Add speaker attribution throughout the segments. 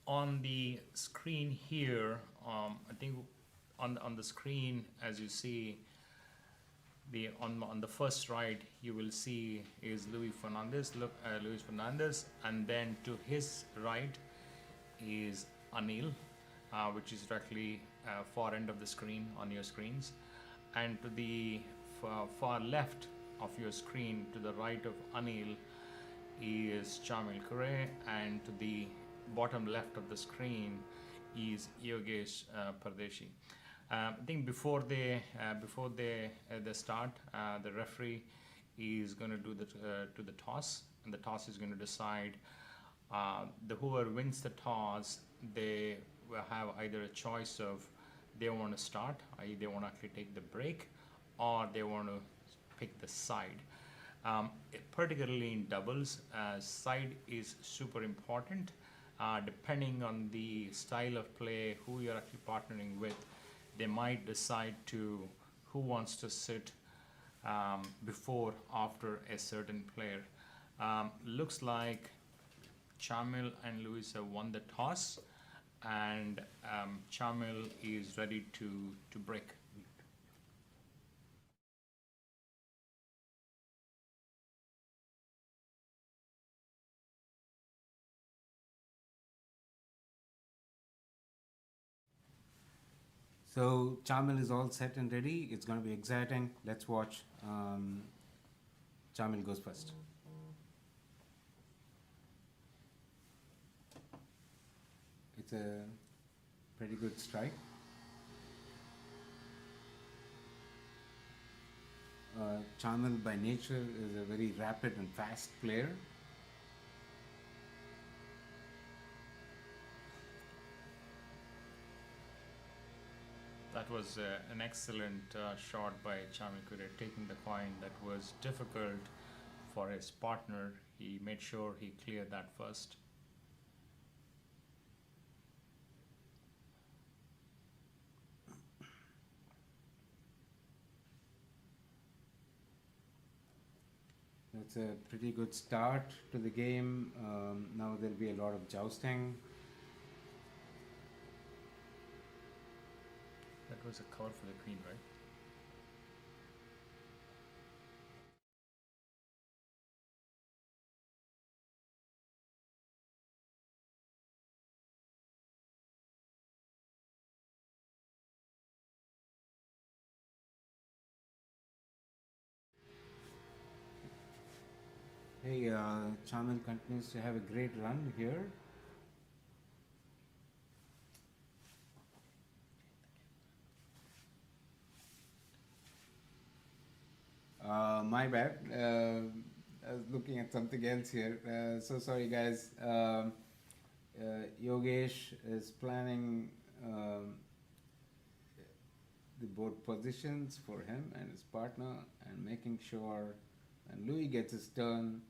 Speaker 1: on the screen here, I think on the screen, as you see, on the first right, you will see is Luis Fernandes. Look, Luis Fernandes, and then to his right is Anil, which is directly far end of the screen on your screens, and to the far left of your screen, to the right of Anil, is Chamil Cooray, and to the bottom left of the screen is Yogesh Pardeshi. I think before they start, the referee is going to do the toss, and the toss is going to decide whoever wins the toss. They will have either a choice of they want to start, i.e. they want to actually take the break, or they want to pick the side. Particularly in doubles, side is super important. Depending on the style of play, who you're actually partnering with, they might decide to who wants to sit before, after a certain player. Looks like Chamil and Luis have won the toss, and Chamil is ready to break.
Speaker 2: So Chamil is all set and ready. It's going to be exciting. Let's watch. Chamil goes first. It's a pretty good strike. Chamil by nature is a very rapid and fast player.
Speaker 1: That was an excellent shot by Chamil Cooray, taking the coin that was difficult for his partner. He made sure he cleared that first.
Speaker 2: That's a pretty good start to the game. Now there'll be a lot of jousting.
Speaker 1: That was a cover for the queen, right?
Speaker 2: Hey, Chamil continues to have a great run here. My bad. I was looking at something else here. So sorry, guys. Yogesh is planning the board positions for him and his partner, and making sure when Louis gets his turn,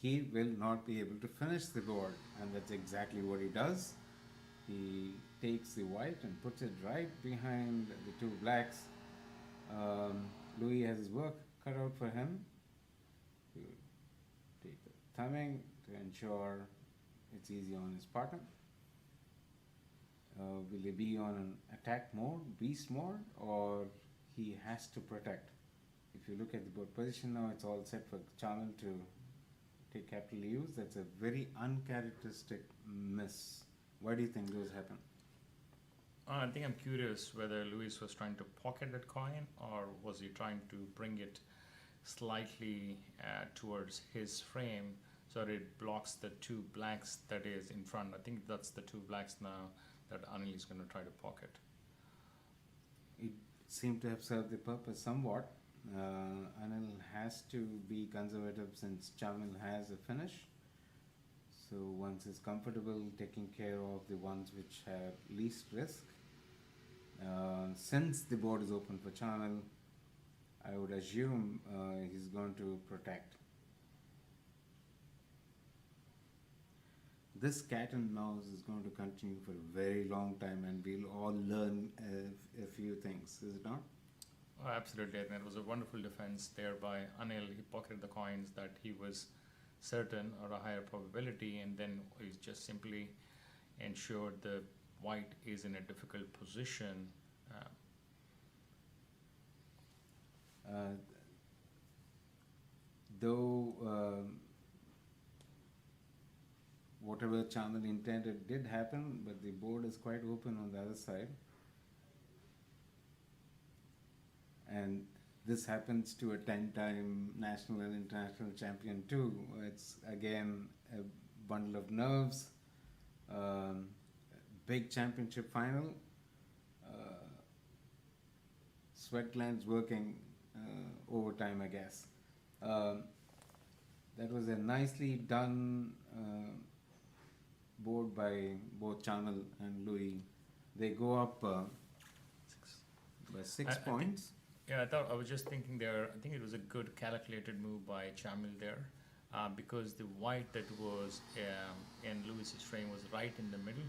Speaker 2: he will not be able to finish the board, and that's exactly what he does. He takes the white and puts it right behind the two blacks. Louis has his work cut out for him. He will take the thumbing to ensure it's easy on his partner. Will he be on an attack mode, beast mode, or he has to protect? If you look at the board position now, it's all set for Chamil to take capital U's. That's a very uncharacteristic miss. Why do you think those happen?
Speaker 1: I think I'm curious whether Luis was trying to pocket that coin, or was he trying to bring it slightly towards his frame so that it blocks the two blacks that is in front. I think that's the two blacks now that Anil is going to try to pocket.
Speaker 2: It seemed to have served the purpose somewhat. Anil has to be conservative since Chamil has a finish. So once he's comfortable taking care of the ones which have least risk, since the board is open for Chamil, I would assume he's going to protect. This cat and mouse is going to continue for a very long time, and we'll all learn a few things, is it not?
Speaker 1: Absolutely, and it was a wonderful defense there by Anil. He pocketed the coins that he was certain or a higher probability, and then is just simply ensure the white is in a difficult position.
Speaker 2: Uh, though whatever Chamil intended did happen, but the board is quite open on the other side. And this happens to a 10-time national and international champion too. It's again a bundle of nerves. Big championship final. Sweat glands working overtime, I guess. That was a nicely done board by both Chamil and Louis. They go up by 6 points.
Speaker 1: I was just thinking there. I think it was a good calculated move by Chamil there, because the white that was in Louis's frame was right in the middle,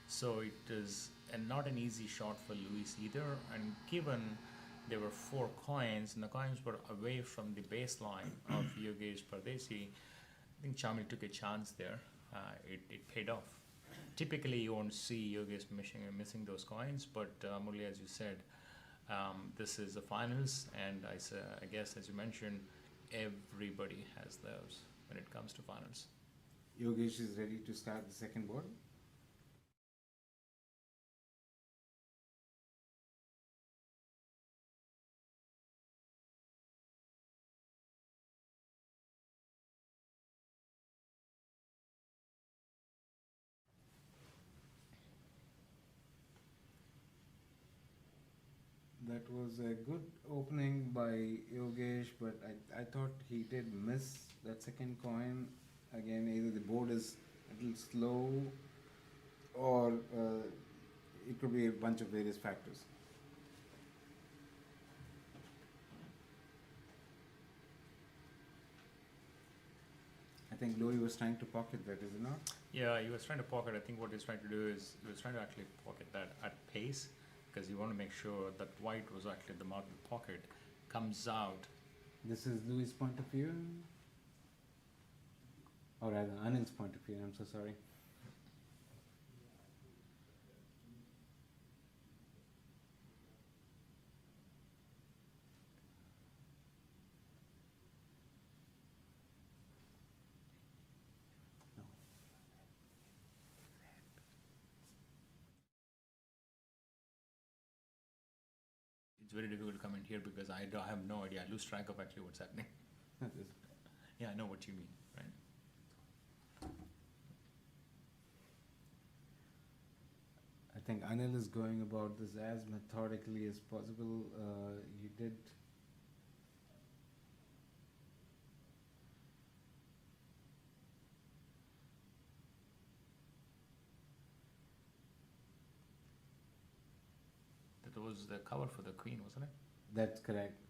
Speaker 1: so it is not an easy shot for Louis either. And given there were 4 coins and the coins were away from the baseline of Yogesh Pardeshi, I think Chamil took a chance there. It paid off. Typically, you won't see Yogesh missing those coins, but Murali, as you said, this is the finals, and I guess, as you mentioned, everybody has those when it comes to finals.
Speaker 2: Yogesh is ready to start the second board. That was a good opening by Yogesh, but I thought he did miss that second coin. Again, either the board is a little slow, or it could be a bunch of various factors. I think Louis was trying to pocket that, is it not?
Speaker 1: Yeah, he was trying to pocket. I think what he's trying to do is he was trying to actually pocket that at pace, because you want to make sure that white was actually the mouth of the pocket, comes out.
Speaker 2: This is Louis' point of view, or rather Anil's point of view. I'm so sorry.
Speaker 1: It's very difficult to comment here because I have no idea. I lose track of actually what's happening. Yeah, I know what you mean, right?
Speaker 2: I think Anil is going about this as methodically as possible. He did.
Speaker 1: That was the cover for the queen, wasn't it?
Speaker 2: That's correct.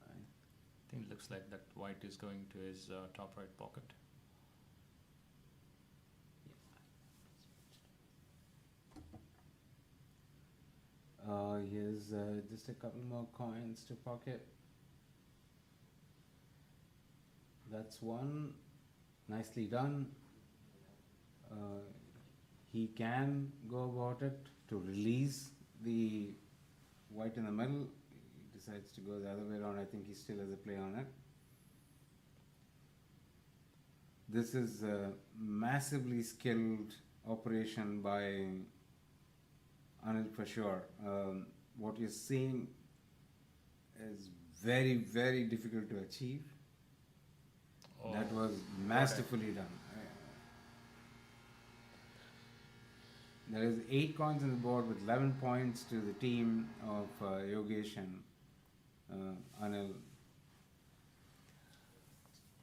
Speaker 1: I think it looks like that white is going to his top right pocket.
Speaker 2: Here's just a couple more coins to pocket. That's one. Nicely done. He can go about it to release the white in the middle. He decides to go the other way around. I think he still has a play on it. This is a massively skilled operation by Anil for sure. What you're seeing is very, very difficult to achieve.
Speaker 1: Oh,
Speaker 2: that was masterfully done. There is 8 coins on the board with 11 points to the team of Yogesh and Anil.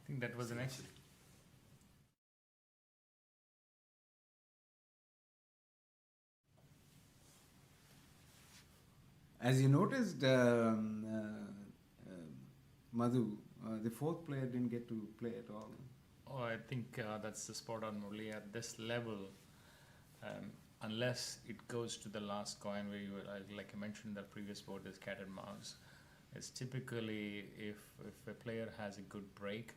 Speaker 1: I think that was an excellent.
Speaker 2: As you noticed, Madhu, the 4th player didn't get to play at all.
Speaker 1: Oh, I think that's the spot on, Murali. At this level, unless it goes to the last coin where you, like I mentioned in the previous board, there's cat and mouse. is typically if a player has a good break,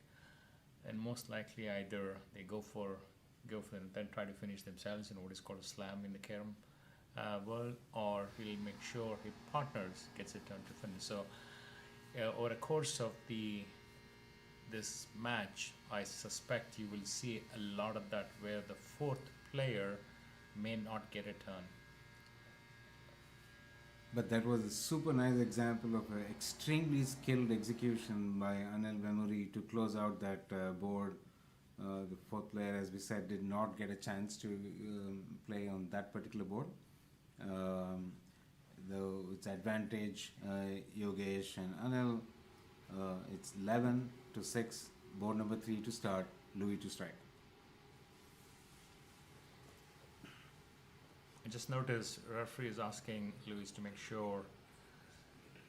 Speaker 1: then most likely either they go for then try to finish themselves in what is called a slam in the carom world, or he'll make sure his partners gets a turn to finish. So over the course of this match, I suspect you will see a lot of that where the fourth player may not get a turn.
Speaker 2: But that was a super nice example of an extremely skilled execution by Anil Vemuri to close out that board. The fourth player, as we said, did not get a chance to play on that particular board. Though its advantage, Yogesh and Anil, it's 11-6, board number 3 to start, Louis to strike.
Speaker 1: I just noticed referee is asking Louis to make sure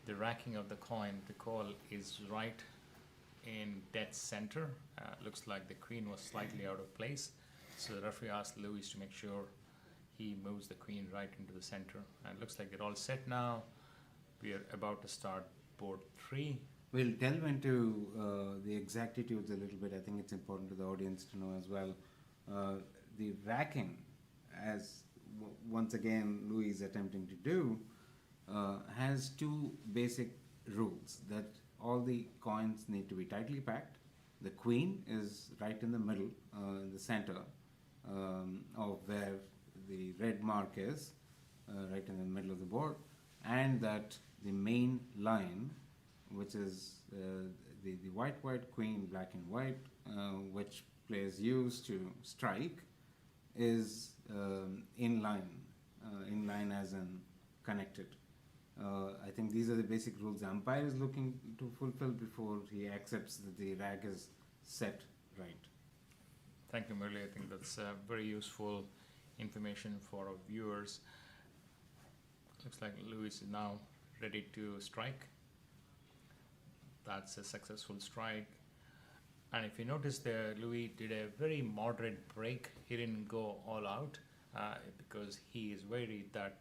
Speaker 1: the racking of the coin, the call is right in dead center. Looks like the queen was slightly out of place. So the referee asked Louis to make sure he moves the queen right into the center. And it looks like they're all set now. We are about to start board 3.
Speaker 2: We'll delve into the exactitudes a little bit. I think it's important to the audience to know as well. The racking, as once again Louis is attempting to do, has two basic rules: that all the coins need to be tightly packed. The queen is right in the middle, in the center of where the red mark is, right in the middle of the board, and that the main line, which is the white queen, black and white, which players use to strike, is in line as in connected. I think these are the basic rules the umpire is looking to fulfill before he accepts that the rack is set right.
Speaker 1: Thank you, Murali. I think that's very useful information for our viewers. Looks like Louis is now ready to strike. That's a successful strike. And if you notice there, Louis did a very moderate break. He didn't go all out because he is worried that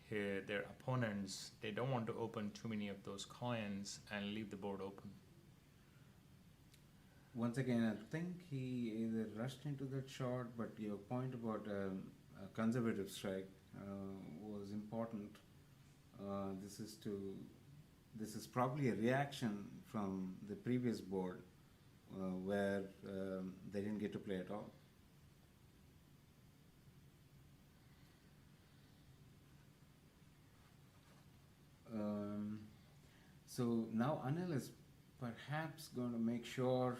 Speaker 1: their opponents, they don't want to open too many of those coins and leave the board open.
Speaker 2: Once again, I think he either rushed into that shot, but your point about a conservative strike was important. This is probably a reaction from the previous board where they didn't get to play at all. So now Anil is perhaps going to make sure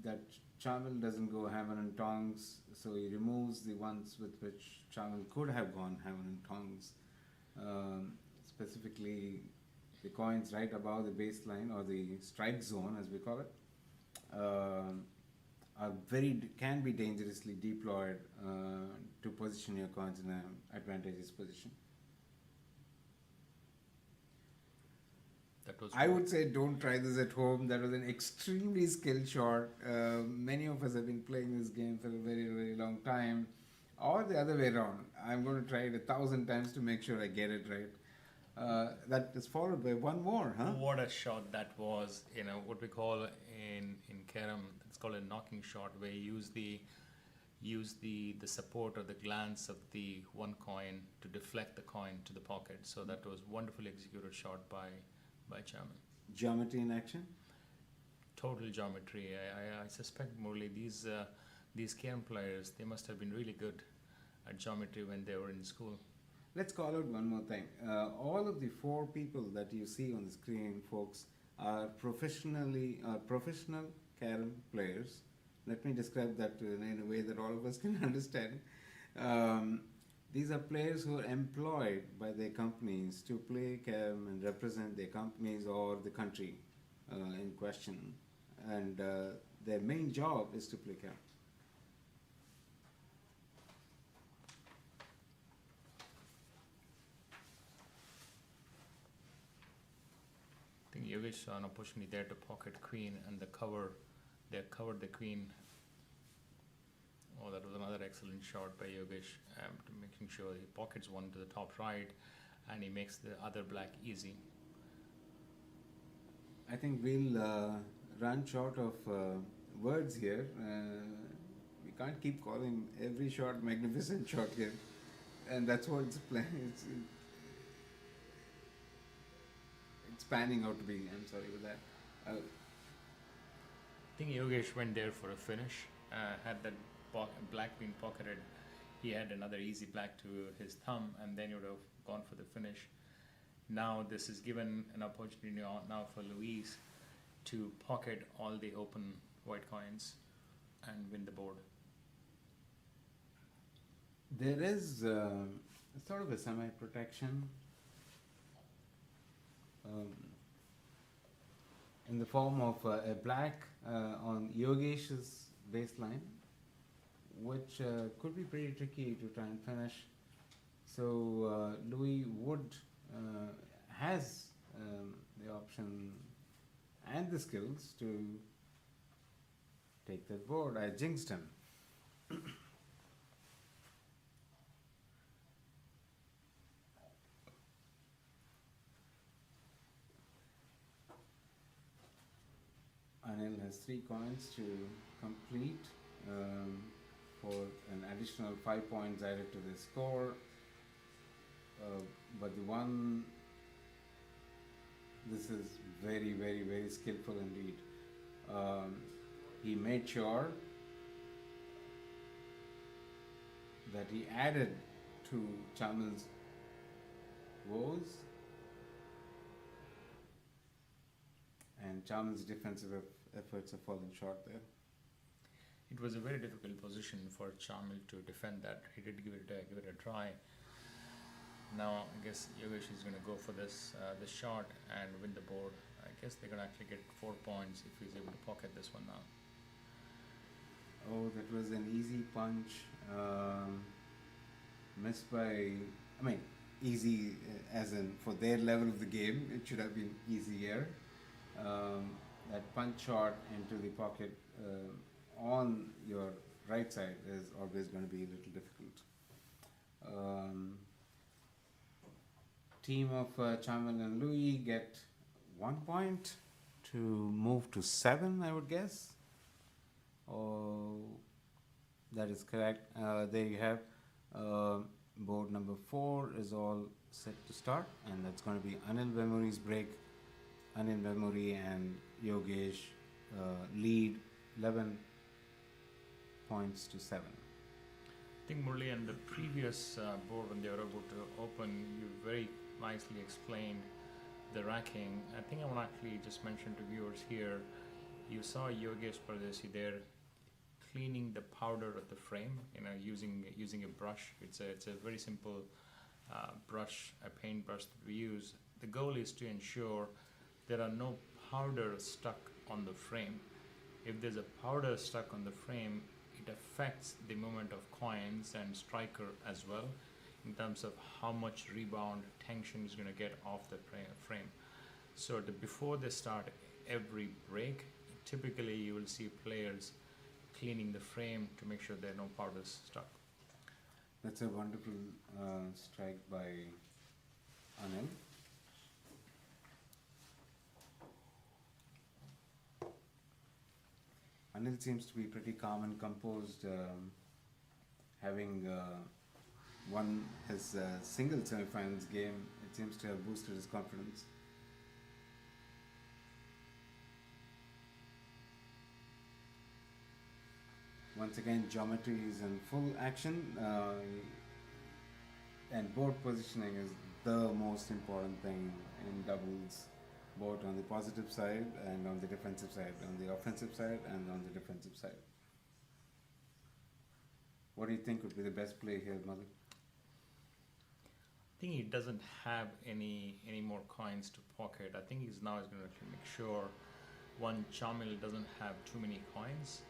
Speaker 2: that Chamil doesn't go hammer and tongs, so he removes the ones with which Chamil could have gone hammer and tongs. Specifically, the coins right above the baseline, or the strike zone as we call it, can be dangerously deployed to position your coins in an advantageous position. I would say don't try this at home. That was an extremely skilled shot. Many of us have been playing this game for a very, very long time. Or the other way around. I'm going to try it 1,000 times to make sure I get it right. That is followed by one more, huh?
Speaker 1: What a shot that was. You know, what we call in carom, it's called a knocking shot, where you use the support or the glance of the one coin to deflect the coin to the pocket. So that was wonderfully executed shot by Chamil.
Speaker 2: Geometry in action?
Speaker 1: Total geometry. I suspect, Murali, these carom players, they must have been really good at geometry when they were in school.
Speaker 2: Let's call out one more thing. All of the 4 people that you see on the screen, folks, are professional carom players. Let me describe that in a way that all of us can understand. These are players who are employed by their companies to play carom and represent their companies or the country in question. And their main job is to play carom.
Speaker 1: I think Yogesh saw an opportunity there to pocket queen, and they covered the queen. Oh, that was another excellent shot by Yogesh, to making sure he pockets one to the top right. and he makes the other black easy.
Speaker 2: I think we'll run short of words here. We can't keep calling every shot magnificent shot here, and that's what it's it's panning out to be. I'm sorry with that.
Speaker 1: I think Yogesh went there for a finish. Had that black been pocketed, he had another easy black to his thumb, and then he would have gone for the finish. Now this is given an opportunity now for Luis to pocket all the open white coins and win the board.
Speaker 2: There is sort of a semi-protection in the form of a black on Yogesh's baseline, which could be pretty tricky to try and finish. So Louis would has the option and the skills to take that board. I jinxed him. Anil has 3 coins to complete for an additional 5 points added to the score. But the one, this is very, very, very skillful indeed. He made sure that he added to Chamil's woes, and Chamil's defensive efforts have fallen short there.
Speaker 1: It was a very difficult position for Chamil to defend that. He did give it a try. Now I guess Yogesh is going to go for this shot and win the board. I guess they're going to actually get 4 points if he's able to pocket this one now.
Speaker 2: Oh, that was an easy punch. Missed by, I mean, easy as in for their level of the game, it should have been easier. That punch shot into the pocket on your right side is always going to be a little difficult. Team of Chamil and Louis get 1 point to move to 7, I would guess. Oh, that is correct. There you have board number 4 is all set to start, and that's going to be Anil Vemuri's break. Anil Vemuri and Yogesh lead 11 points to 7.
Speaker 1: I think Murali, and the previous board when they were about to open, you very nicely explained the racking. I think I want to actually just mention to viewers here, you saw Yogesh Pardeshi there cleaning the powder of the frame, using a brush. It's a very simple brush, a paint brush that we use. The goal is to ensure there are no powder stuck on the frame. If there's a powder stuck on the frame, it affects the movement of coins and striker as well, in terms of how much rebound tension is going to get off the frame. So before they start every break, typically you will see players cleaning the frame to make sure there are no powders stuck.
Speaker 2: That's a wonderful strike by Anil. Anil seems to be pretty calm and composed, having won his single semi-finals game. It seems to have boosted his confidence. Once again, geometry is in full action, and board positioning is the most important thing in doubles, both on the positive side and on the defensive side, on the offensive side and on the defensive side. What do you think would be the best play here, Madhu?
Speaker 1: I think he doesn't have any more coins to pocket. I think he's going to make sure one, Chamil doesn't have too many coins,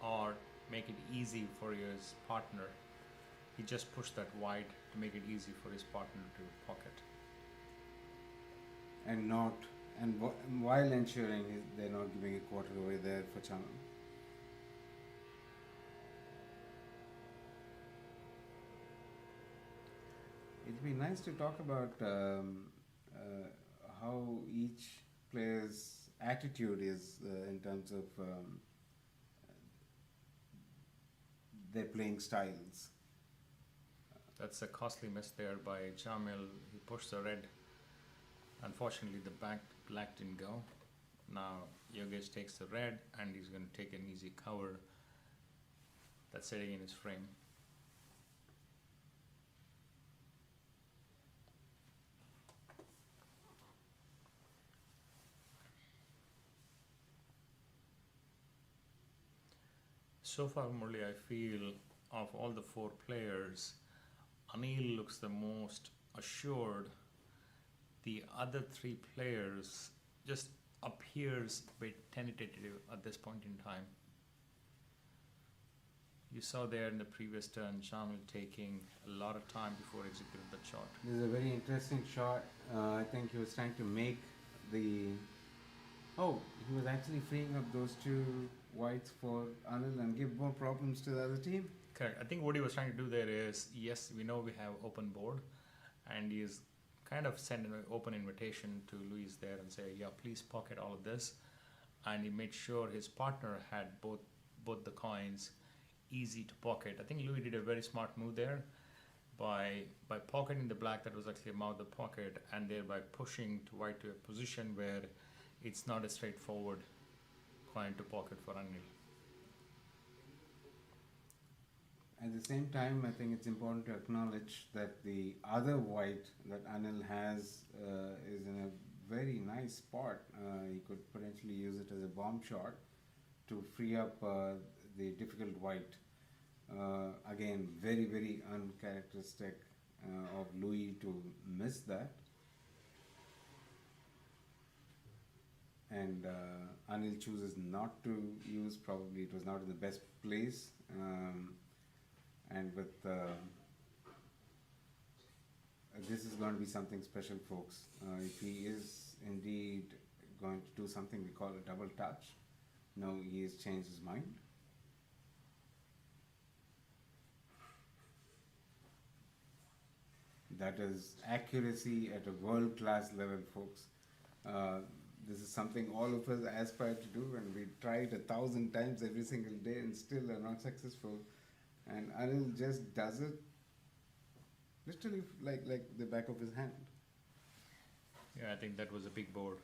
Speaker 1: or make it easy for his partner. He just pushed that wide to make it easy for his partner to pocket. While ensuring they're not giving a quarter away there for Chamil.
Speaker 2: it'd be nice to talk about how each player's attitude is in terms of their playing styles.
Speaker 1: That's a costly miss there by Chamil. He pushed the red. Unfortunately, the black didn't go. Now Yogesh takes the red and he's going to take an easy cover. That's sitting in his frame. So far, Murali, I feel of all the four players, Anil looks the most assured. The other three players just appears a bit tentative at this point in time. You saw there in the previous turn, Chamil taking a lot of time before executing that shot.
Speaker 2: This is a very interesting shot. I think he was trying to make the... Oh, he was actually freeing up those two whites for Anil and give more problems to the other team.
Speaker 1: Correct. I think what he was trying to do there is, yes, we know we have open board, and he's kind of sent an open invitation to Luis there and say, yeah, please pocket all of this. And he made sure his partner had both the coins easy to pocket. I think Louis did a very smart move there by pocketing the black that was actually above the pocket, and thereby pushing to white to a position where it's not a straightforward coin to pocket for Anil.
Speaker 2: At the same time, I think it's important to acknowledge that the other white that Anil has is in a very nice spot. He could potentially use it as a bomb shot to free up the difficult white. Again, very, very uncharacteristic of Louis to miss that. And Anil chooses not to use, probably it was not in the best place. And with this is going to be something special, folks. If he is indeed going to do something we call a double touch, no, he has changed his mind. That is accuracy at a world-class level, folks. This is something all of us aspire to do, and we try it 1,000 times every single day and still are not successful. And Anil just does it literally like the back of his hand.
Speaker 1: Yeah, I think that was a big board,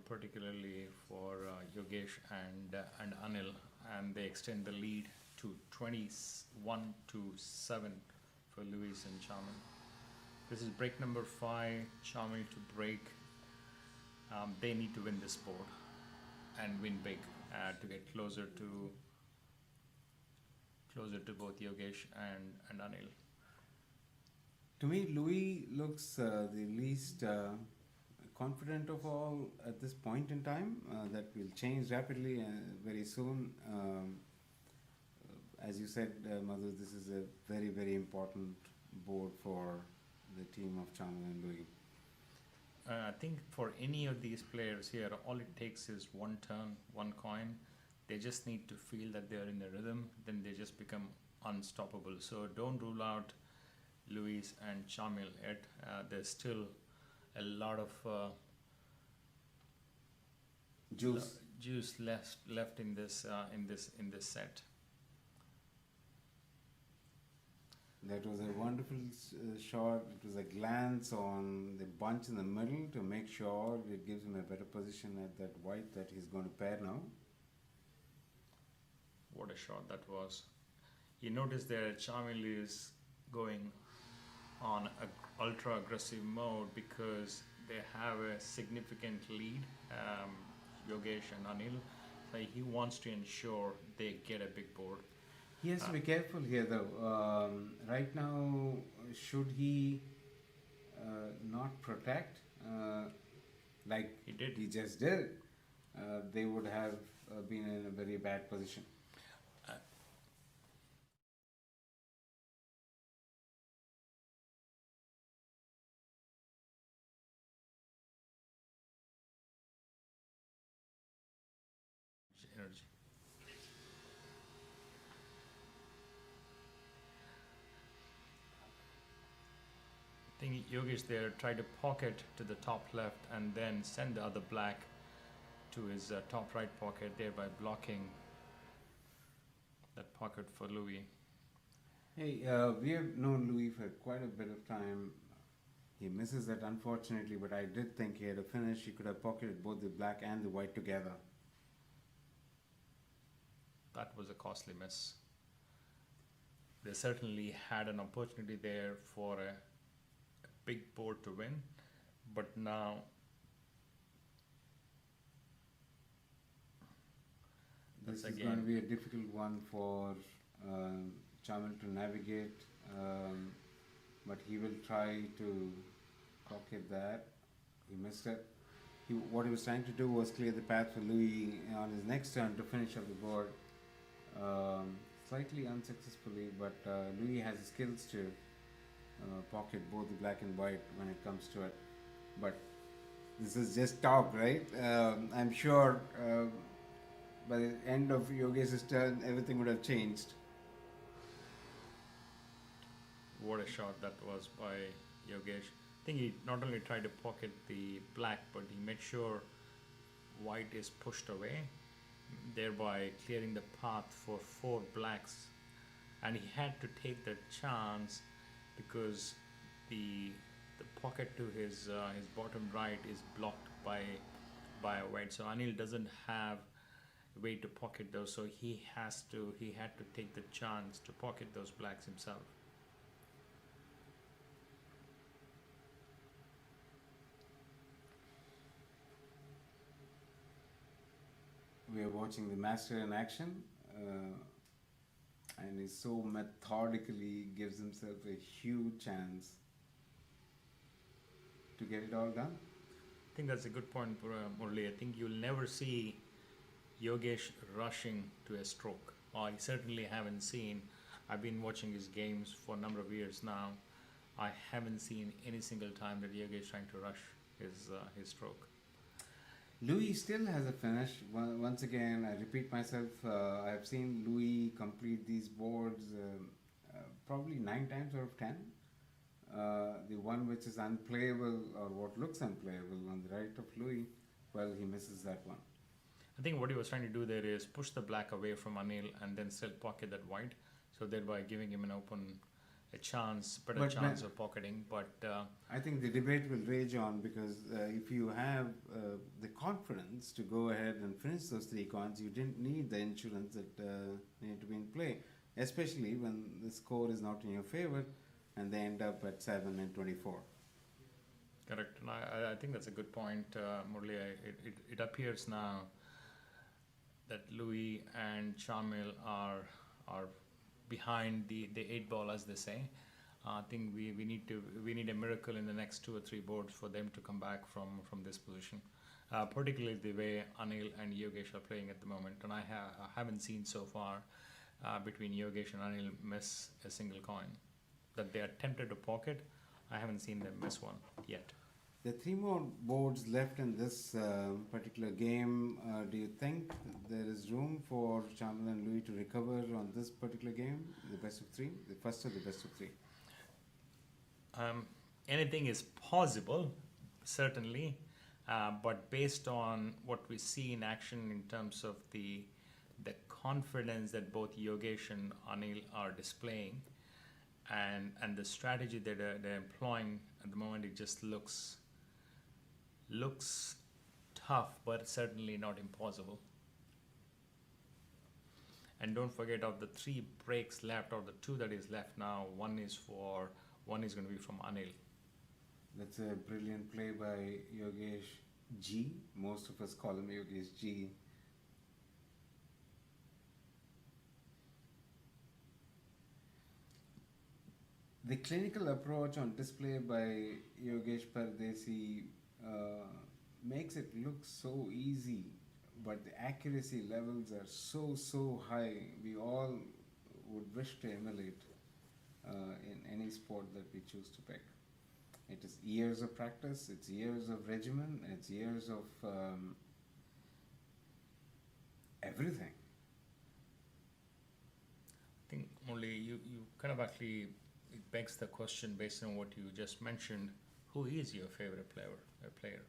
Speaker 1: particularly for Yogesh and Anil, and they extend the lead to 21-7 for Luis and Chamil. This is break number 5. Chamil to break. They need to win this board and win big to get closer to both Yogesh and Anil.
Speaker 2: To me, Louis looks the least confident of all at this point in time. That will change rapidly very soon. As you said, Madhu, this is a very, very important board for the team of Chamil and Louis.
Speaker 1: I think for any of these players here, all it takes is one turn, one coin. They just need to feel that they're in the rhythm, then they just become unstoppable. So don't rule out Luis and Chamil yet. There's still a lot of juice left in this set.
Speaker 2: That was a wonderful shot. It was a glance on the bunch in the middle to make sure it gives him a better position at that white that he's going to pair now.
Speaker 1: What a shot that was. You notice there Chamil is going on an ultra aggressive mode because they have a significant lead, Yogesh and Anil. So he wants to ensure they get a big board.
Speaker 2: He has to be careful here though. Right now, should he not protect like he just did, they would have been in a very bad position.
Speaker 1: Energy. Yogesh there tried to pocket to the top left and then send the other black to his top right pocket, thereby blocking that pocket for Louis.
Speaker 2: Hey, we have known Louis for quite a bit of time. He misses that unfortunately, but I did think he had a finish. He could have pocketed both the black and the white together.
Speaker 1: That was a costly miss. They certainly had an opportunity there for a big board to win, but now
Speaker 2: this is going to be a difficult one for Chamil to navigate, but he will try to pocket that. He missed it. What he was trying to do was clear the path for Louis on his next turn to finish up the board. Slightly unsuccessfully, but Louis has the skills to pocket both the black and white when it comes to it. But this is just talk, right? I'm sure by the end of Yogesh's turn, everything would have changed.
Speaker 1: What a shot that was by Yogesh. I think he not only tried to pocket the black, but he made sure white is pushed away, thereby clearing the path for 4 blacks. And he had to take that chance because the pocket to his bottom right is blocked by a white. So Anil doesn't have a way to pocket those. So he had to take the chance to pocket those blacks himself.
Speaker 2: We are watching the master in action, and he so methodically gives himself a huge chance to get it all done.
Speaker 1: I think that's a good point, Murali. I think you'll never see Yogesh rushing to a stroke. I certainly haven't seen. I've been watching his games for a number of years now. I haven't seen any single time that Yogesh trying to rush his stroke.
Speaker 2: Louis still has a finish. Once again, I repeat myself, I have seen Louis complete these boards probably 9 times out of 10. The one which is unplayable, or what looks unplayable on the right of Louis, well, he misses that one.
Speaker 1: I think what he was trying to do there is push the black away from Anil and then still pocket that white, so thereby giving him a better chance of pocketing. But
Speaker 2: I think the debate will rage on because if you have the confidence to go ahead and finish those 3 coins, you didn't need the insurance that needed to be in play, especially when the score is not in your favor and they end up at 7 and 24.
Speaker 1: Correct. And I think that's a good point, Murali. It appears now that Louis and Chamil are behind the 8 ball, as they say. I think we need a miracle in the next 2 or 3 boards for them to come back from this position, particularly the way Anil and Yogesh are playing at the moment. And I haven't seen so far between Yogesh and Anil miss a single coin. That they are tempted to pocket, I haven't seen them miss one yet.
Speaker 2: There are 3 more boards left in this particular game. Do you think there is room for Chamil and Louis to recover on this particular game, the best of 3, the first of the best of 3?
Speaker 1: Anything is possible, certainly, but based on what we see in action in terms of the confidence that both Yogesh and Anil are displaying, and the strategy that they're employing at the moment, it just looks tough, but certainly not impossible. And don't forget, of the 3 breaks left, or the 2 that is left now, one is going to be from Anil.
Speaker 2: That's a brilliant play by Yogesh G. Most of us call him Yogesh G. The clinical approach on display by Yogesh Pardeshi makes it look so easy, but the accuracy levels are so high. We all would wish to emulate in any sport that we choose to pick. It is years of practice, it's years of regimen, it's years of everything.
Speaker 1: I think only you kind of actually, it begs the question based on what you just mentioned. Who is your favorite player?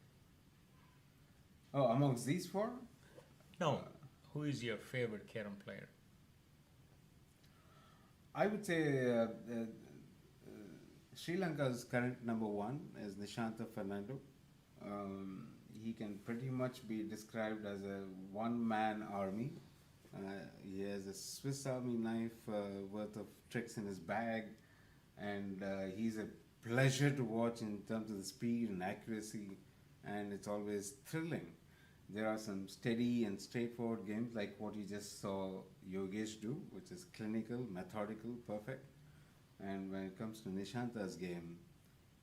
Speaker 2: Oh, amongst these four?
Speaker 1: No, who is your favorite carom player?
Speaker 2: I would say Sri Lanka's current number one is Nishantha Fernando. He can pretty much be described as a one-man army. He has a Swiss Army knife worth of tricks in his bag, and he's a pleasure to watch in terms of the speed and accuracy, and it's always thrilling. There are some steady and straightforward games like what you just saw Yogesh do, which is clinical, methodical, perfect. And when it comes to Nishantha's game,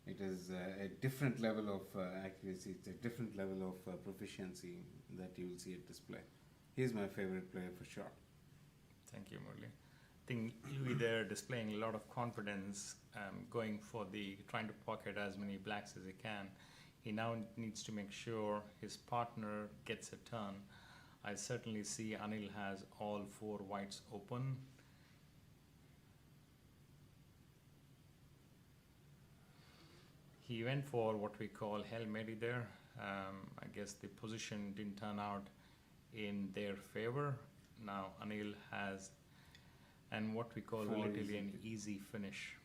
Speaker 2: it is a different level of accuracy, it's a different level of proficiency that you will see at display. He's my favorite player for sure.
Speaker 1: Thank you, Murali. I think Louis there displaying a lot of confidence, going for trying to pocket as many blacks as he can. He now needs to make sure his partner gets a turn. I certainly see Anil has all four whites open. He went for what we call Hail Mary there. I guess the position didn't turn out in their favor. Now Anil has, and what we call relatively an easy finish.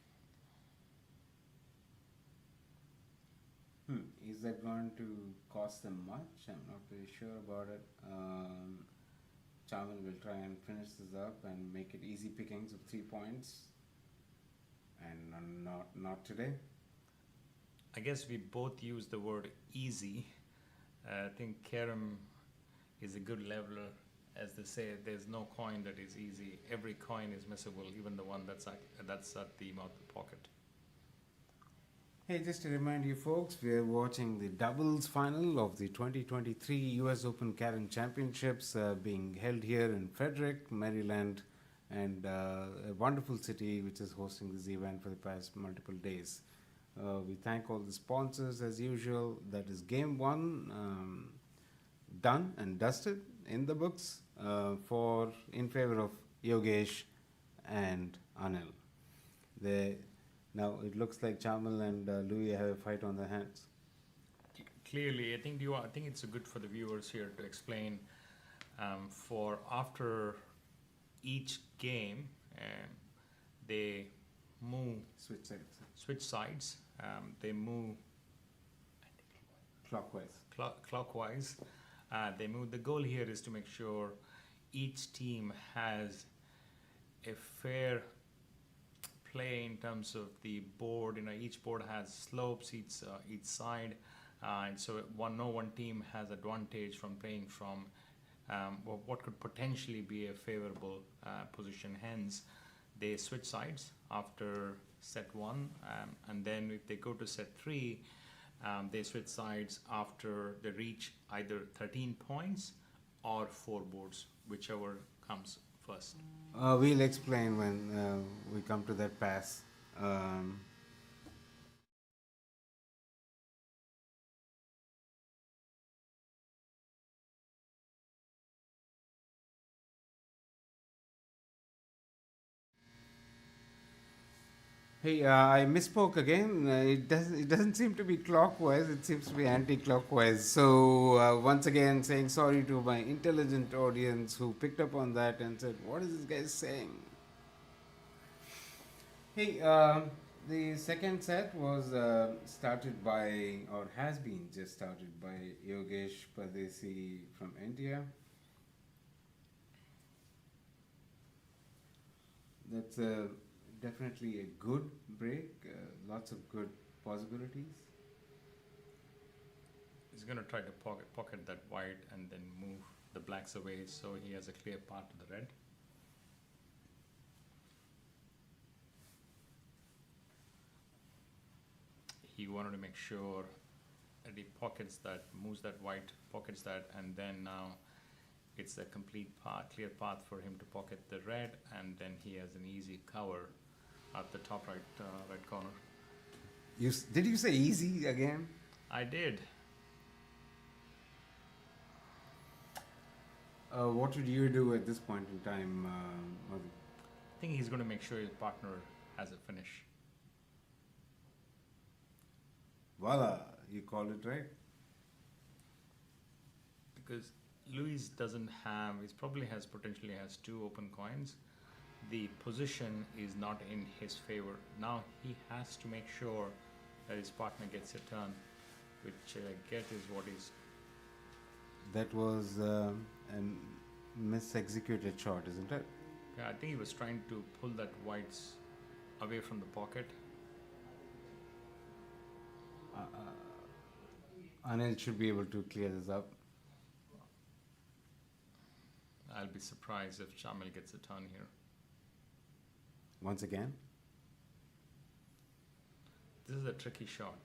Speaker 2: Is that going to cost them much? I'm not very sure about it. Chamil will try and finish this up and make it easy pickings of 3 points. And not today.
Speaker 1: I guess we both use the word easy. I think carom is a good leveler. As they say, there's no coin that is easy. Every coin is missable, even the one that's at the mouth of the pocket.
Speaker 2: Hey, just to remind you folks, we are watching the doubles final of the 2023 US Open Carom Championships being held here in Frederick, Maryland, and a wonderful city which is hosting this event for the past multiple days. We thank all the sponsors as usual. That is game one done and dusted in the books in favor of Yogesh and Anil. Now it looks like Chamil and Louis have a fight on their hands.
Speaker 1: Clearly, I think it's good for the viewers here to explain. For after each game, they move switch sides. They move
Speaker 2: Clockwise.
Speaker 1: They move. The goal here is to make sure each team has a fair play in terms of the board. Each board has slopes each side, and so no one team has advantage from playing from what could potentially be a favorable position. Hence, they switch sides after set 1, and then if they go to set 3, they switch sides after they reach either 13 points or 4 boards, whichever comes first.
Speaker 2: We'll explain when we come to that pass. Hey, I misspoke again. It doesn't seem to be clockwise. It seems to be anti-clockwise. So once again, saying sorry to my intelligent audience who picked up on that and said, "What is this guy saying?" Hey, the second set was started by, or has been just started by Yogesh Pardeshi from India. That's definitely a good break, lots of good possibilities.
Speaker 1: He's going to try to pocket that white and then move the blacks away so he has a clear path to the red. He wanted to make sure that he pockets that, moves that white, pockets that, and then now it's a complete clear path for him to pocket the red, and then he has an easy cover at the top right corner.
Speaker 2: Did you say easy again?
Speaker 1: I did.
Speaker 2: What would you do at this point in time, Madhu?
Speaker 1: I think he's going to make sure his partner has a finish.
Speaker 2: Voila, you call it right.
Speaker 1: Because Luis doesn't have, he probably has potentially has two open coins. The position is not in his favor. Now he has to make sure that his partner gets a turn, which I get is what is.
Speaker 2: That was a misexecuted shot, isn't it?
Speaker 1: Yeah, I think he was trying to pull that whites away from the pocket.
Speaker 2: Anil should be able to clear this up.
Speaker 1: I'll be surprised if Chamil gets a turn here.
Speaker 2: Once again,
Speaker 1: This is a tricky shot.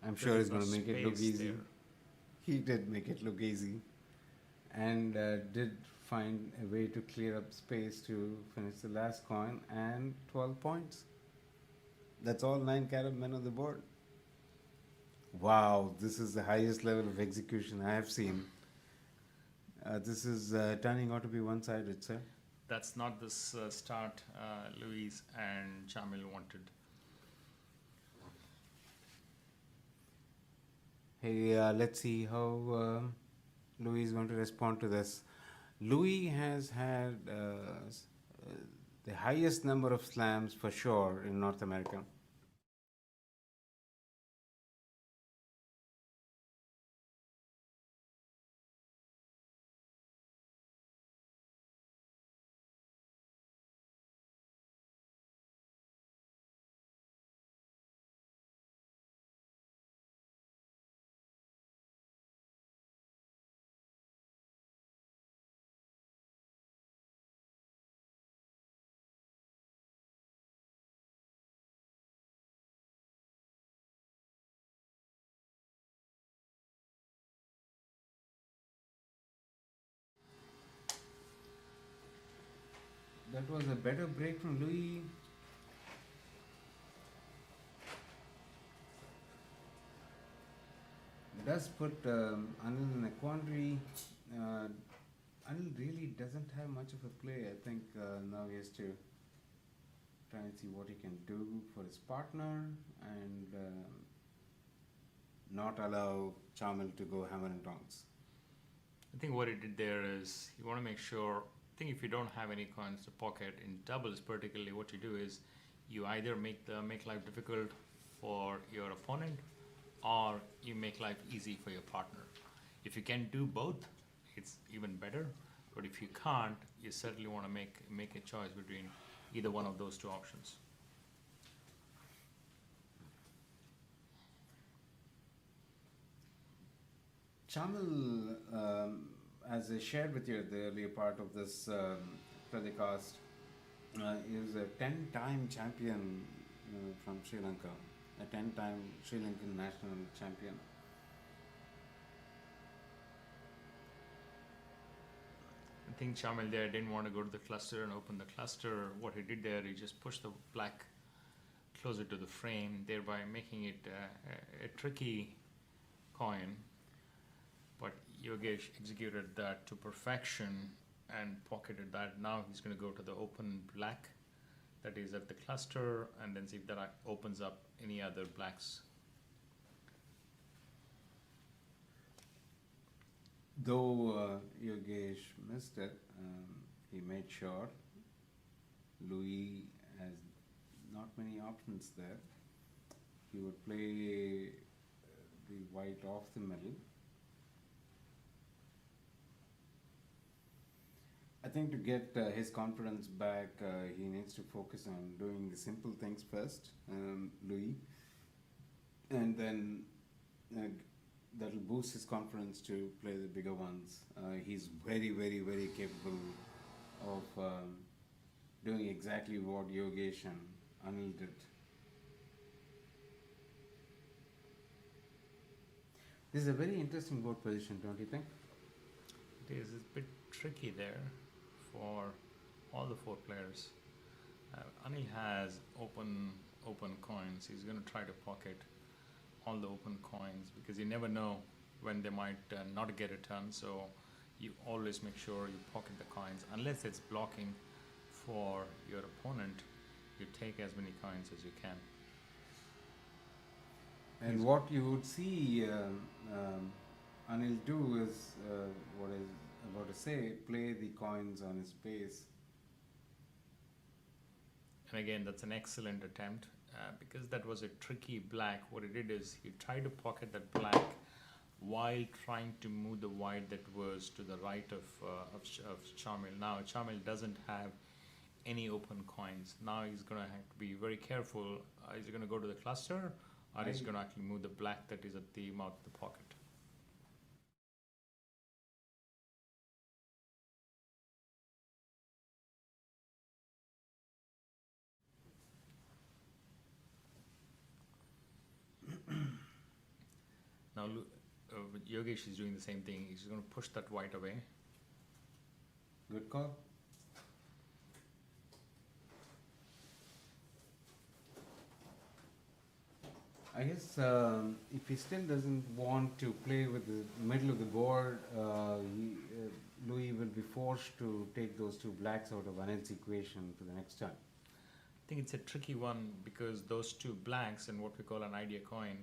Speaker 2: I'm sure
Speaker 1: There's
Speaker 2: he's going to
Speaker 1: no
Speaker 2: make it look
Speaker 1: space
Speaker 2: easy.
Speaker 1: there.
Speaker 2: He did make it look easy, and did find a way to clear up space to finish the last coin and 12 points. That's all 9 carom men on the board. Wow, this is the highest level of execution I have seen. This is turning out to be one-sided, sir.
Speaker 1: That's not the start Luis and Chamil wanted.
Speaker 2: Hey, let's see how Louis is going to respond to this. Louis has had the highest number of slams for sure in North America. That was a better break from Louis. Does put Anil in a quandary. Anil really doesn't have much of a play. I think now he has to try and see what he can do for his partner and not allow Chamil to go hammer and tongs.
Speaker 1: I think what he did there is you want to make sure. I think if you don't have any coins to pocket in doubles, particularly, what you do is you either make life difficult for your opponent, or you make life easy for your partner. If you can do both, it's even better. But if you can't, you certainly want to make a choice between either one of those two options.
Speaker 2: Chamil, as I shared with you at the earlier part of this telecast, is a 10-time champion from Sri Lanka, a 10-time Sri Lankan national champion.
Speaker 1: I think Chamil there didn't want to go to the cluster and open the cluster. What he did there, he just pushed the black closer to the frame, thereby making it a tricky coin. But Yogesh executed that to perfection and pocketed that. Now he's going to go to the open black that is at the cluster and then see if that opens up any other blacks.
Speaker 2: Though Yogesh missed it, he made sure Louis has not many options there. He would play the white off the middle. I think to get his confidence back, he needs to focus on doing the simple things first, Louis, and then that'll boost his confidence to play the bigger ones. He's very, very, very capable of doing exactly what Yogesh and Anil did. This is a very interesting board position, don't you think?
Speaker 1: It is a bit tricky there for all the four players. Anil has open coins. He's going to try to pocket all the open coins because you never know when they might not get a turn. So you always make sure you pocket the coins unless it's blocking for your opponent. You take as many coins as you can.
Speaker 2: And what you would see Anil do is what I was about to say, play the coins on his base.
Speaker 1: And again, that's an excellent attempt because that was a tricky black. What he did is he tried to pocket that black while trying to move the white that was to the right of Chamil. Now, Chamil doesn't have any open coins. Now he's going to have to be very careful. Is he going to go to the cluster, or is he going to actually move the black that is at the mouth of the pocket? Now, Yogesh is doing the same thing. He's going to push that white away.
Speaker 2: Good call. I guess if he still doesn't want to play with the middle of the board, Louis will be forced to take those two blacks out of Anil's equation for the next turn.
Speaker 1: I think it's a tricky one because those two blacks and what we call an idea coin,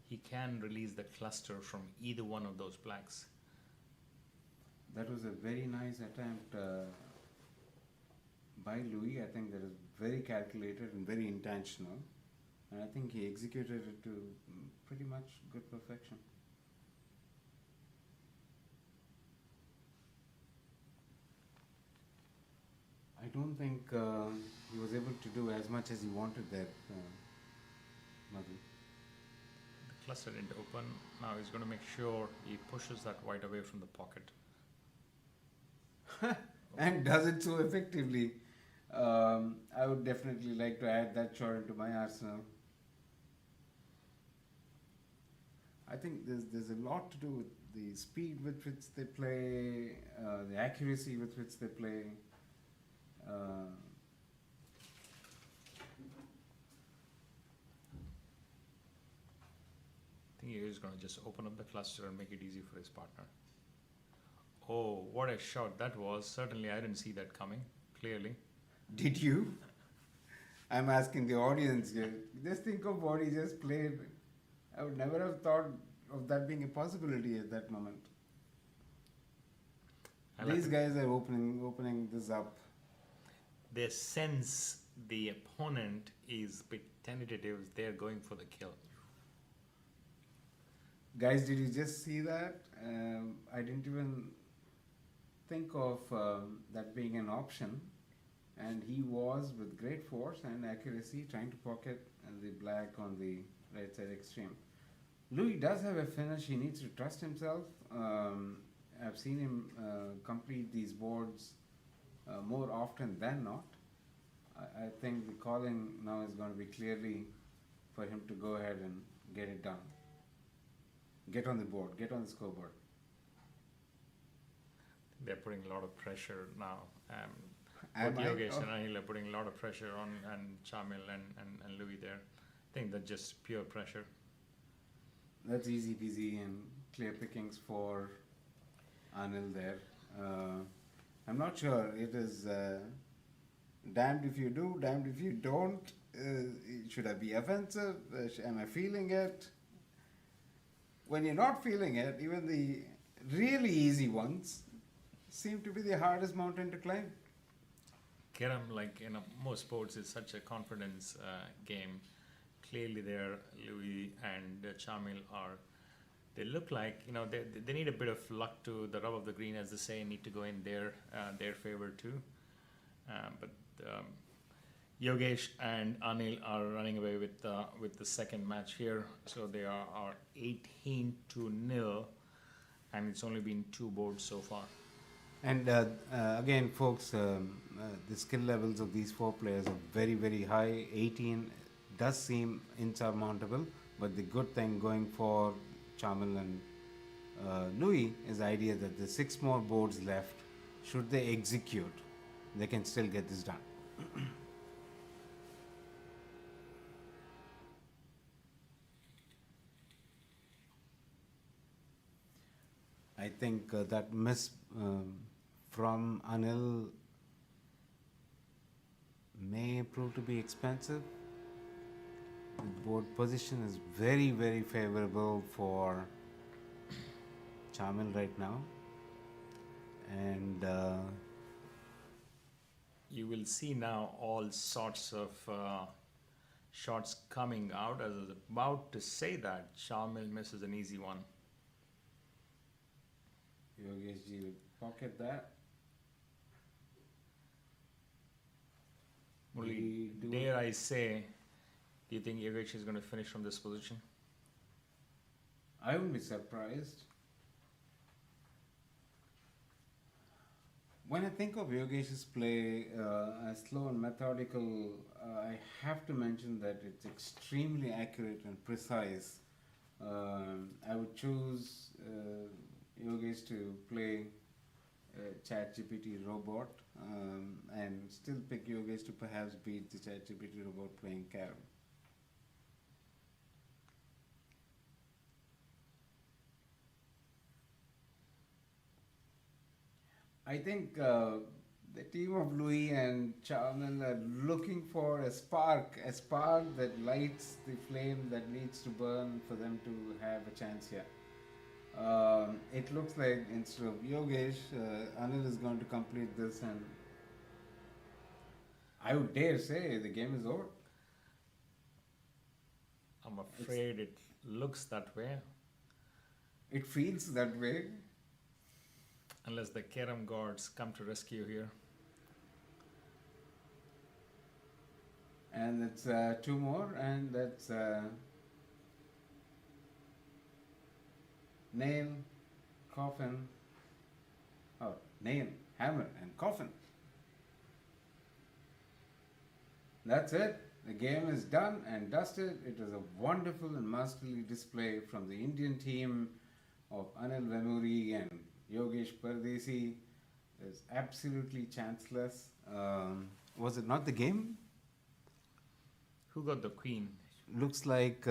Speaker 1: he can release the cluster from either one of those blacks.
Speaker 2: That was a very nice attempt by Louis. I think that is very calculated and very intentional. And I think he executed it to pretty much good perfection. I don't think he was able to do as much as he wanted there, Madhu.
Speaker 1: The cluster didn't open. Now he's going to make sure he pushes that white away from the pocket.
Speaker 2: And does it so effectively. I would definitely like to add that shot into my arsenal. I think there's a lot to do with the speed with which they play, the accuracy with which they play.
Speaker 1: I think he's going to just open up the cluster and make it easy for his partner. Oh, what a shot that was. Certainly, I didn't see that coming, clearly.
Speaker 2: Did you? I'm asking the audience here. Just think of what he just played. I would never have thought of that being a possibility at that moment. These guys are opening this up.
Speaker 1: They sense the opponent is a bit tentative. They're going for the kill.
Speaker 2: Guys, did you just see that? I didn't even think of that being an option. And he was, with great force and accuracy, trying to pocket the black on the right side extreme. Louis does have a finish. He needs to trust himself. I've seen him complete these boards more often than not. I think the calling now is going to be clearly for him to go ahead and get it done. Get on the board, get on the scoreboard.
Speaker 1: They're putting a lot of pressure now.
Speaker 2: Am
Speaker 1: Both
Speaker 2: I?
Speaker 1: Yogesh and Anil are putting a lot of pressure on and Chamil and Louis there. I think that's just pure pressure.
Speaker 2: That's easy peasy and clear pickings for Anil there. I'm not sure. It is damned if you do, damned if you don't. Should I be offensive? Am I feeling it? When you're not feeling it, even the really easy ones seem to be the hardest mountain to climb.
Speaker 1: Kerem, like most sports, is such a confidence game. Clearly, there, Louis and Chamil are. They look like they need a bit of luck to the rub of the green, as they say, need to go in their favor too. But Yogesh and Anil are running away with the second match here, so they are 18-0, and it's only been 2 boards so far.
Speaker 2: And again, folks, the skill levels of these 4 players are very, very high. 18 does seem insurmountable, but the good thing going for Chamil and Louis is the idea that the 6 more boards left. Should they execute, they can still get this done. I think that miss from Anil may prove to be expensive. The board position is very, very favorable for Chamil right now. And
Speaker 1: You will see now all sorts of shots coming out. As I was about to say that, Chamil misses an easy one.
Speaker 2: Yogesh ji will pocket that.
Speaker 1: Murali, dare I say, do you think Yogesh is going to finish from this position?
Speaker 2: I wouldn't be surprised. When I think of Yogesh's play as slow and methodical, I have to mention that it's extremely accurate and precise. I would choose Yogesh to play ChatGPT robot and still pick Yogesh to perhaps beat the ChatGPT robot playing Carol. I think the team of Louis and Chamil are looking for a spark that lights the flame that needs to burn for them to have a chance here. It looks like instead of Yogesh, Anil is going to complete this, and I would dare say the game is over.
Speaker 1: I'm afraid it looks that way.
Speaker 2: It feels that way.
Speaker 1: Unless the Kerem gods come to rescue here.
Speaker 2: And it's two more, and that's nail, coffin, nail, hammer, and coffin. That's it. The game is done and dusted. It was a wonderful and masterly display from the Indian team of Anil Vemuri and Yogesh Pardeshi. Is absolutely chanceless. Was it not the game?
Speaker 1: Who got the queen?
Speaker 2: Looks like.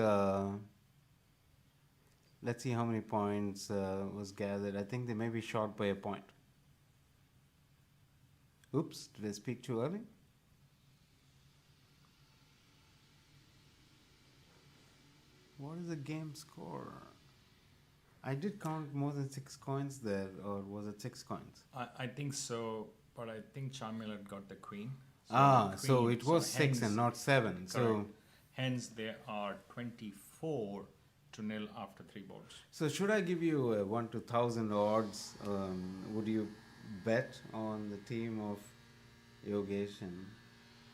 Speaker 2: Let's see how many points was gathered. I think they may be short by a point. Oops, did I speak too early? What is the game score? I did count more than 6 coins there, or was it 6 coins?
Speaker 1: I think so, but I think Chamil had got the queen.
Speaker 2: So it was 6 and not 7.
Speaker 1: Correct.
Speaker 2: So
Speaker 1: hence there are 24 to nil after 3 boards.
Speaker 2: So should I give you a 1 to 1,000 odds? Would you bet on the team of Yogesh and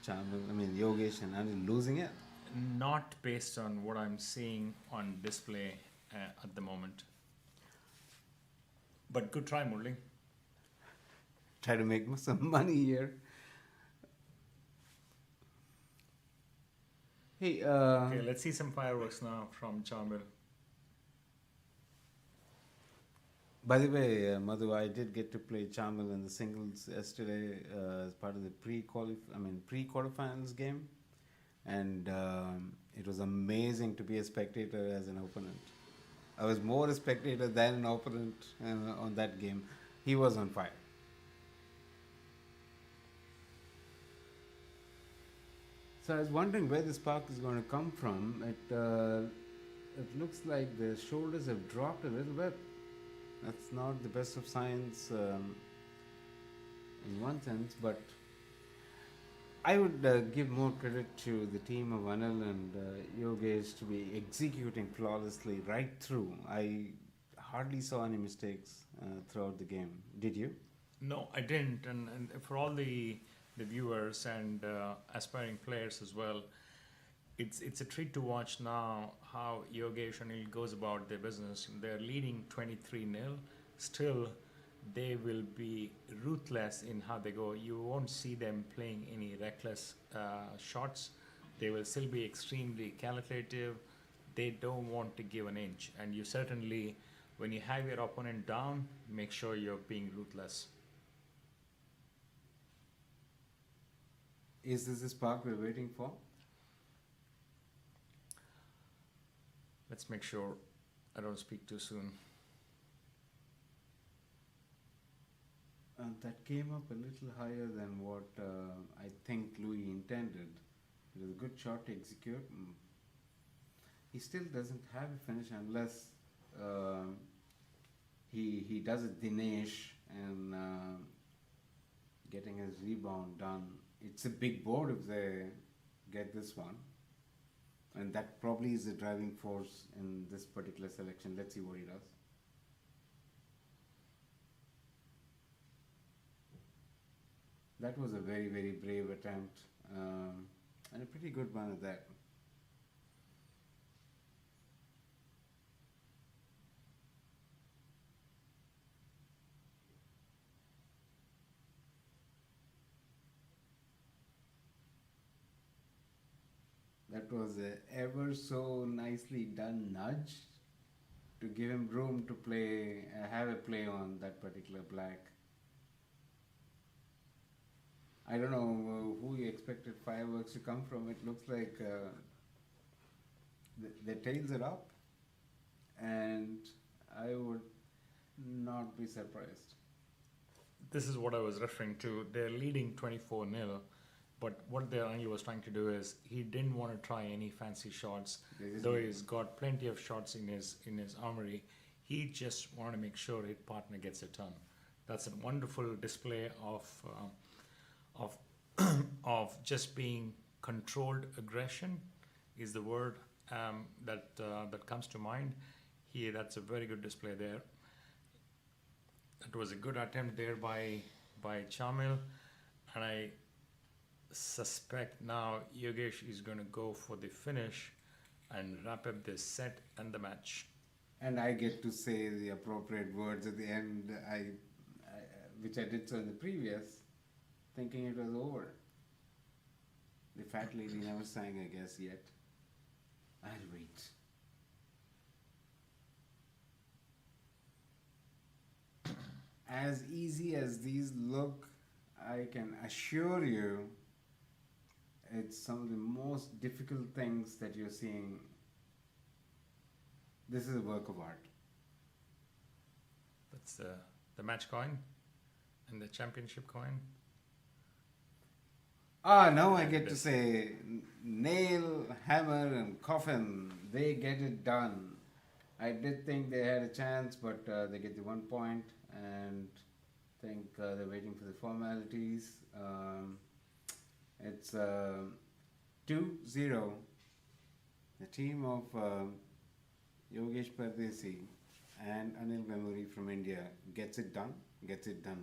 Speaker 2: Chamil? I mean Yogesh and Anil losing it?
Speaker 1: Not based on what I'm seeing on display at the moment. But good try, Murali.
Speaker 2: Try to make some money here. Hey,
Speaker 1: Okay, let's see some fireworks now from Chamil.
Speaker 2: By the way, Madhu, I did get to play Chamil in the singles yesterday as part of the pre-quarterfinals game, and it was amazing to be a spectator as an opponent. I was more a spectator than an opponent on that game. He was on fire. So I was wondering where the spark is going to come from. It looks like the shoulders have dropped a little bit. That's not the best of signs in one sense, but I would give more credit to the team of Anil and Yogesh to be executing flawlessly right through. I hardly saw any mistakes throughout the game. Did you?
Speaker 1: No, I didn't. And for all the viewers and aspiring players as well, it's a treat to watch now how Yogesh and Anil goes about their business. They're leading 23-0. Still, they will be ruthless in how they go. You won't see them playing any reckless shots. They will still be extremely calculative. They don't want to give an inch. And you certainly, when you have your opponent down, make sure you're being ruthless.
Speaker 2: Is this the spark we're waiting for?
Speaker 1: Let's make sure I don't speak too soon.
Speaker 2: That came up a little higher than what I think Louis intended. It was a good shot to execute. he still doesn't have a finish unless um he does a Dinesh and getting his rebound done. It's a big board if they get this one, and that probably is the driving force in this particular selection. Let's see what he does. That was a very, very brave attempt, and a pretty good one at that. That was a ever so nicely done nudge to give him room to play, have a play on that particular black. I don't know who he expected fireworks to come from. It looks like their tails are up, and I would not be surprised.
Speaker 1: This is what I was referring to. They're leading 24-0, but what their Anil was trying to do is he didn't want to try any fancy shots, though he's got plenty of shots in his armory. He just wanted to make sure his partner gets a turn. That's a wonderful display of of just being controlled aggression is the word that comes to mind. That's a very good display there. That was a good attempt there by Chamil, and I suspect now Yogesh is going to go for the finish and wrap up this set and the match.
Speaker 2: And I get to say the appropriate words at the end, which I did so in the previous, thinking it was over. The fat lady never sang, I guess, yet. I'll wait. As easy as these look, I can assure you it's some of the most difficult things that you're seeing. This is a work of art.
Speaker 1: That's the match coin and the championship coin.
Speaker 2: Now I get to say nail, hammer and coffin, they get it done. I did think they had a chance, but they get the 1 point, and think they're waiting for the formalities. It's 2-0. The team of Yogesh Pardeshi and Anil Vemuri from India gets it done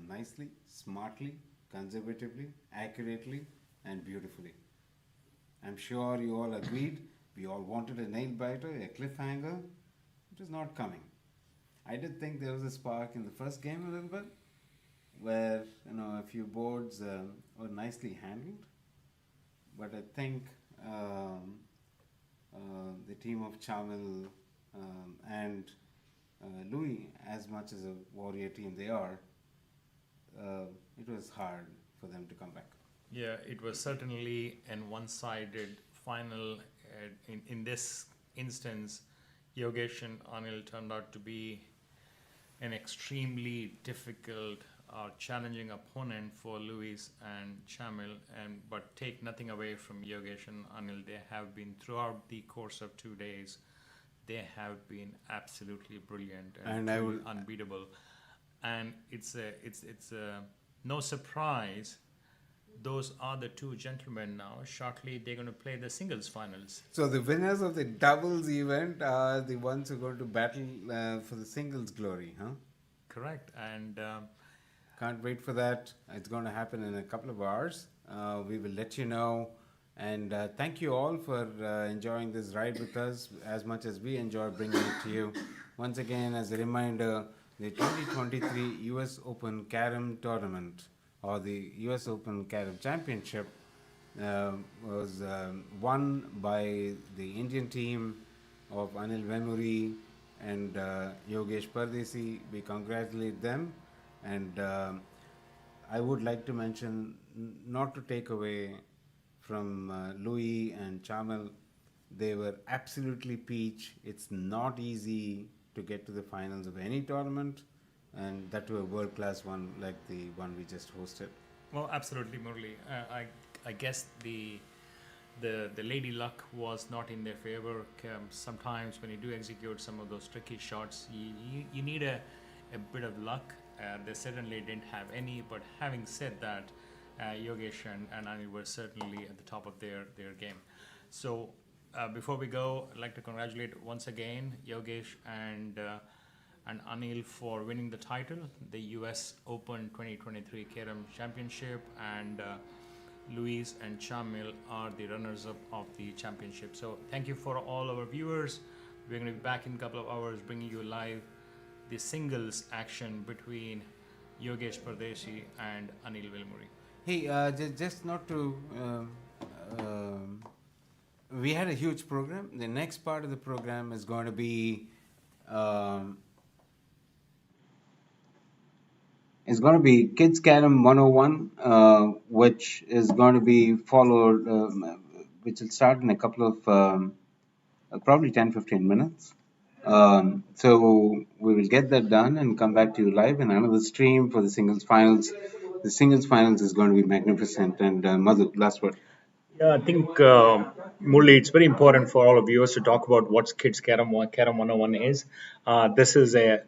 Speaker 2: nicely, smartly, conservatively, accurately and beautifully. I'm sure you all agreed. We all wanted a nail biter, a cliffhanger. It was not coming. I did think there was a spark in the first game a little bit, where a few boards were nicely handled. But I think the team of Chamil and Louis, as much as a warrior team they are, it was hard for them to come back.
Speaker 1: Yeah, it was certainly an one-sided final. In this instance, Yogesh and Anil turned out to be an extremely difficult, challenging opponent for Louis and Chamil. But take nothing away from Yogesh and Anil. They have been, throughout the course of 2 days, they have been absolutely brilliant and unbeatable. And it's no surprise. Those are the two gentlemen now. Shortly, they're going to play the singles finals.
Speaker 2: So the winners of the doubles event are the ones who are going to battle for the singles glory, huh?
Speaker 1: Correct. And
Speaker 2: can't wait for that. It's going to happen in a couple of hours. We will let you know. And thank you all for enjoying this ride with us as much as we enjoy bringing it to you. Once again, as a reminder, the 2023 US Open Carom Tournament, or the US Open Carom Championship, was won by the Indian team of Anil Vemuri and Yogesh Pardeshi. We congratulate them, and I would like to mention, not to take away from Louis and Chamil, they were absolutely peach. It's not easy to get to the finals of any tournament, and that to a world-class one like the one we just hosted.
Speaker 1: Well, absolutely, Murali. I guess the the lady luck was not in their favor. Sometimes when you do execute some of those tricky shots, you need a bit of luck. They certainly didn't have any, but having said that, Yogesh and Anil were certainly at the top of their game. So before we go, I'd like to congratulate once again Yogesh and Anil for winning the title, the US Open 2023 Carom Championship, and Luis and Chamil are the runners-up of the championship. So thank you for all our viewers. We're going to be back in a couple of hours bringing you live the singles action between Yogesh Pardeshi and Anil Vemuri.
Speaker 2: Hey, just not to. We had a huge program. The next part of the program is going to be. It's going to be Kids Carom 101, which is going to be followed, which will start in a couple of probably 10-15 minutes. So we will get that done and come back to you live in another stream for the singles finals. The singles finals is going to be magnificent. And Madhu, last word.
Speaker 1: Yeah, I think, Murali, it's very important for all of viewers to talk about what Kids Carom 101 is. This is a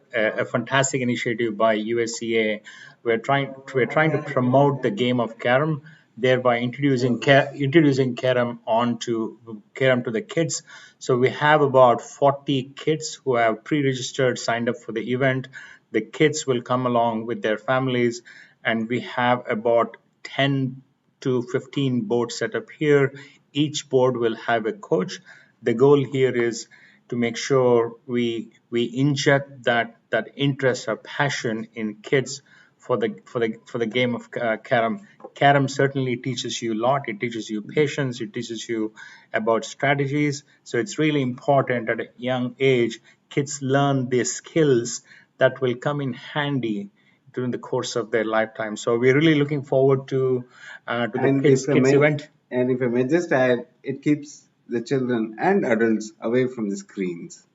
Speaker 1: fantastic initiative by USCA. We're trying to promote the game of Carom, thereby introducing Carom to the kids. So we have about 40 kids who have pre-registered, signed up for the event. The kids will come along with their families, and we have about 10 to 15 boards set up here. Each board will have a coach. The goal here is to make sure we inject that interest or passion in kids for the game of Carom. Carom certainly teaches you a lot. It teaches you patience. It teaches you about strategies. So it's really important at a young age kids learn these skills that will come in handy during the course of their lifetime. So we're really looking forward to the kids event.
Speaker 2: And if I may just add, it keeps the children and adults away from the screens.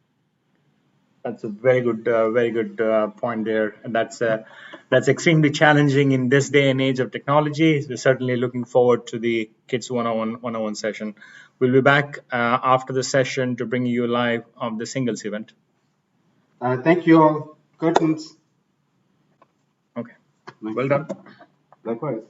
Speaker 1: That's a very good point there. And that's extremely challenging in this day and age of technology. We're certainly looking forward to the Kids 101 session. We'll be back after the session to bring you live of the singles event.
Speaker 2: Thank you all. Curtains.
Speaker 1: Okay. Well done.
Speaker 2: Likewise.